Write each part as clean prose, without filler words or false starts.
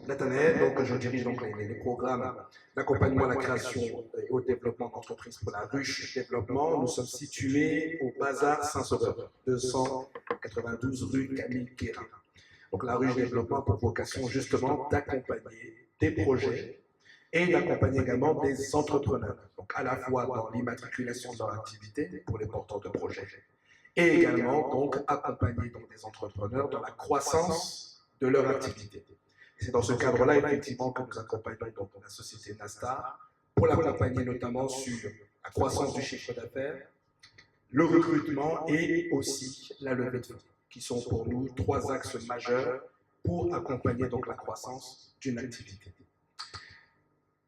Nathanaël, donc je dirige donc les programmes d'accompagnement à la création et au développement d'entreprises pour la ruche développement. Nous sommes situés au Bazar Saint-Sauveur, 292 rue Camille Guérin. Donc la ruche développement a pour vocation justement d'accompagner des projets et d'accompagner également des entrepreneurs, donc à la fois dans l'immatriculation de leur activité pour les porteurs de projets et également donc accompagner donc, des entrepreneurs dans la croissance de leur activité. C'est dans ce cadre-là, effectivement, que nous accompagnons donc la société Nastar pour l'accompagner notamment sur la croissance du chiffre d'affaires, le recrutement et aussi la levée de fonds, qui sont pour nous trois axes majeurs pour accompagner donc la croissance d'une activité.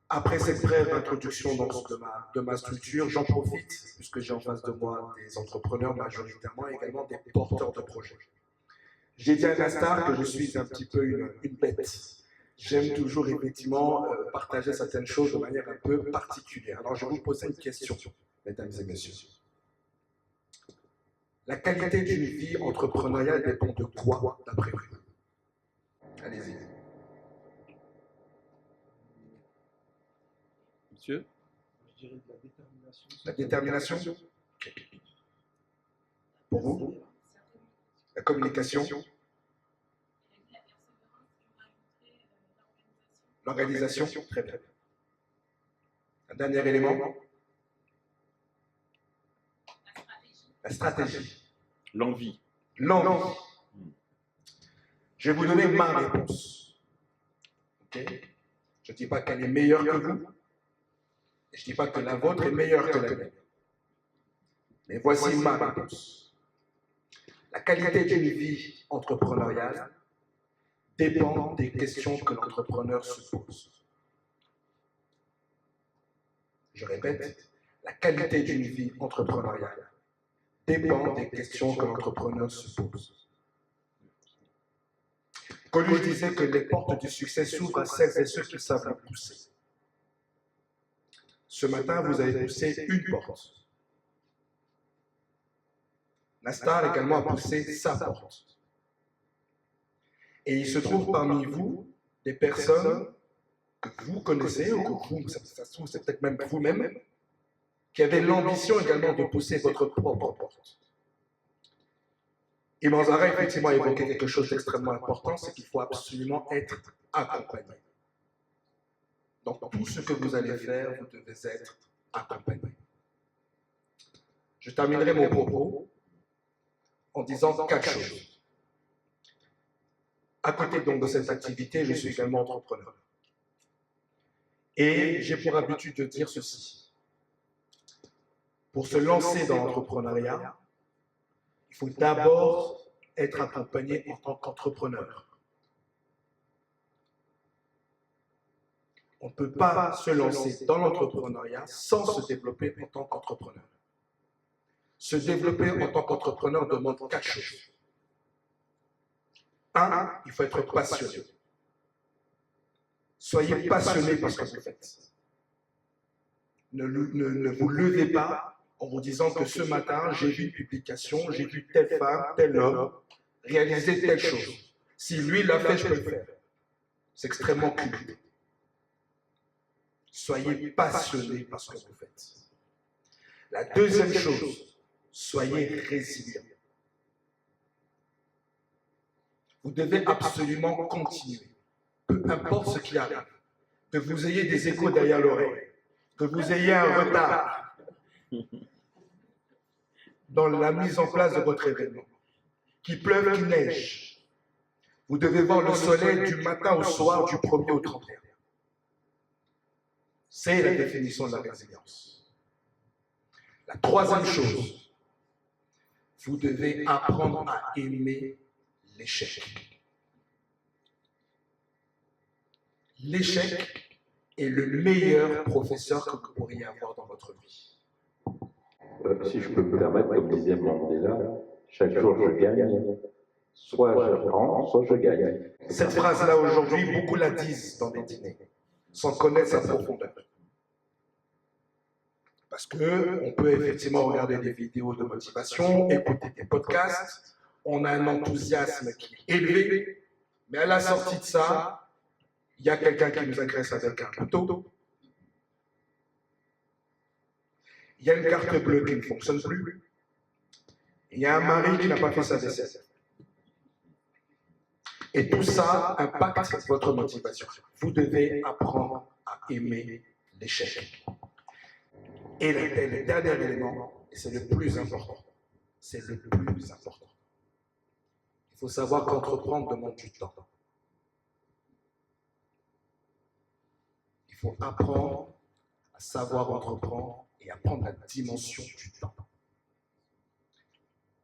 Après cette brève introduction donc, de ma structure, j'en profite, puisque j'ai en face de moi des entrepreneurs majoritairement et également des porteurs de projets. J'ai dit à Nastar que je suis un petit peu une bête. J'aime toujours effectivement partager certaines choses de manière un peu particulière. Alors je vais vous poser une question, mesdames et messieurs. La qualité d'une vie entrepreneuriale dépend de quoi, d'après vous? Allez-y. Monsieur? Je dirais de la détermination. La détermination? Pour vous? La communication? L'organisation? Très bien. Un dernier élément? La stratégie. L'envie. L'envie. Je vais vous donner ma réponse. Okay? Je ne dis pas qu'elle est meilleure que vous. Je ne dis pas que la vôtre est meilleure que la mienne. Mais voici ma réponse. La qualité d'une vie entrepreneuriale dépend des questions que l'entrepreneur se pose. Je répète, la qualité d'une vie entrepreneuriale dépend des questions que l'entrepreneur se pose. Coluche disait que les portes du succès s'ouvrent à celles et ceux qui savent la pousser. Ce matin, vous avez poussé une porte. Nastar également a poussé sa porte. Et il se trouve parmi vous des personnes que vous connaissez, ou que vous, ça se trouve, c'est peut-être même vous-même, qui avez l'ambition également de pousser votre propre porte. Et Manzara, effectivement, a évoqué quelque chose d'extrêmement important, c'est qu'il faut absolument être accompagné. Donc, tout ce que vous allez faire, vous devez être accompagné. Je terminerai mon propos en disant quatre choses. À côté donc de cette activité, je suis également entrepreneur. Et j'ai pour habitude de dire ceci. Pour se lancer dans l'entrepreneuriat, il faut d'abord être accompagné en tant qu'entrepreneur. On ne peut pas se lancer dans l'entrepreneuriat sans se développer en tant qu'entrepreneur. Se développer en tant qu'entrepreneur demande quatre choses. Un, il faut être passionné. Soyez passionné par ce que vous faites. Ne vous levez pas en vous disant que ce matin, j'ai vu une publication, j'ai vu telle femme, tel homme réaliser telle chose. Si lui l'a fait, je peux le faire. C'est extrêmement cumulé. Soyez passionné par ce que vous faites. La deuxième chose, soyez résilient. Vous devez absolument continuer. Peu importe ce qui arrive. Que vous ayez des échos derrière l'oreille. Que vous ayez un retard dans la mise en place de votre événement. Qu'il pleuve, qu'il neige. Vous devez voir le soleil du matin au soir, du 1er au 31. C'est la définition de la résilience. La troisième chose, vous devez apprendre à aimer l'échec. L'échec est le meilleur professeur que vous pourriez avoir dans votre vie. Si je peux me permettre, comme disait Mandela, chaque jour je gagne, soit j'apprends, soit je gagne. Cette phrase-là aujourd'hui, beaucoup la disent dans des dîners, sans connaître sa profondeur. Parce qu'on peut effectivement regarder des vidéos de motivation, écouter des podcasts, on a un enthousiasme qui est élevé, mais à la sortie de ça, Il y a quelqu'un qui nous agresse avec un couteau. Il y a une carte bleue qui ne fonctionne plus. Il y a un mari qui n'a pas fait sa vaisselle. Et tout ça impacte votre motivation. Vous devez apprendre à aimer l'échec. Et le dernier élément, et c'est le plus important, c'est le plus important. Il faut savoir qu'entreprendre demande du temps. Il faut apprendre à savoir entreprendre et apprendre la dimension du temps.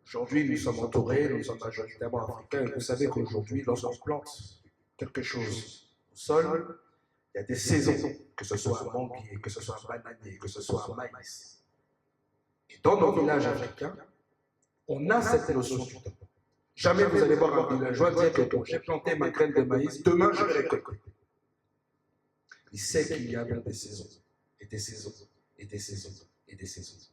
Aujourd'hui, nous sommes entourés, nous sommes majoritairement africains, et vous savez qu'aujourd'hui, lorsqu'on plante quelque chose au sol, il y a des saisons, que ce soit un manguier, que ce soit un bananier, que ce soit un maïs. Et dans nos villages africains, on a cette notion du temps. Jamais vous allez voir un villageois dire que bon, j'ai planté ma graine de maïs, demain je vais récolter. Il sait qu'il y a des saisons, et des saisons, et des saisons, et des saisons.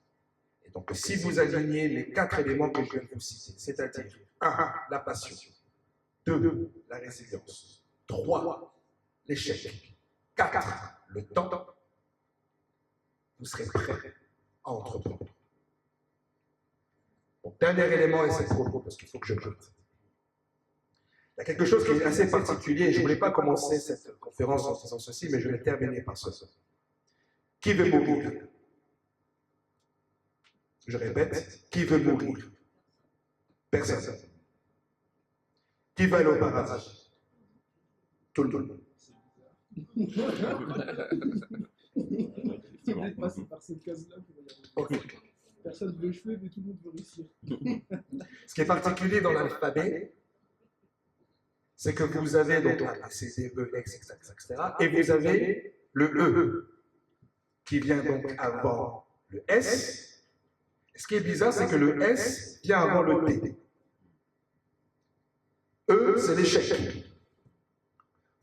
Et donc, si vous alignez les 4 éléments que je viens de vous citer, c'est-à-dire 1. La passion, 2. La résilience, 3. L'échec, 4. Le temps, vous serez prêt à entreprendre. Donc, dernier élément, et c'est trop parce qu'il faut que je parte. Il y a quelque chose qui est assez particulier. Je ne voulais pas commencer cette conférence en disant ceci, mais je vais terminer par ceci. Qui veut mourir? Je répète, qui veut mourir? Personne. Qui va aller au paradis? Tout le monde. Si vous êtes passé par cette case-là, personne ne veut échouer, mais tout le monde veut réussir. Ce qui est particulier dans l'alphabet, c'est que vous avez donc A, B, C, D, E, X, etc. Et vous avez le E, qui vient donc avant le S. Ce qui est bizarre, c'est que le S vient avant le T. E, c'est l'échec.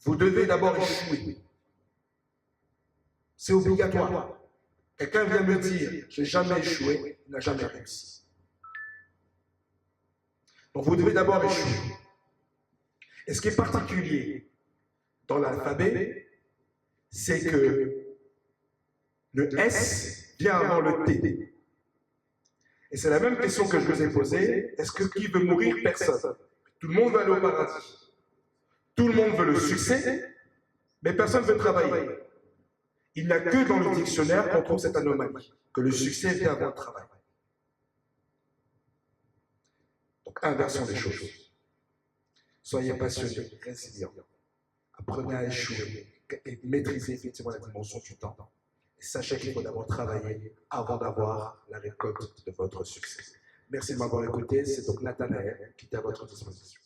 Vous devez d'abord échouer. C'est obligatoire. Quelqu'un vient me dire, j'ai jamais échoué, il n'a jamais réussi. Donc vous devez d'abord échouer. Et ce qui est particulier dans l'alphabet, c'est que le S vient avant le T. Et c'est la même question que je vous ai posée. Est-ce que qui veut mourir? Personne. Tout le monde veut aller au paradis. Tout le monde veut le succès, mais personne ne veut travailler. Il n'y a que dans le dictionnaire qu'on trouve cette anomalie, que le succès vient avant le travail. Donc inversons les choses. Soyez passionnés, résilients. Apprenez à échouer et maîtrisez effectivement la dimension du temps. Et sachez qu'il faut d'abord travailler avant d'avoir la récolte de votre succès. Merci de m'avoir écouté. C'est donc Nathanaël qui est à votre disposition.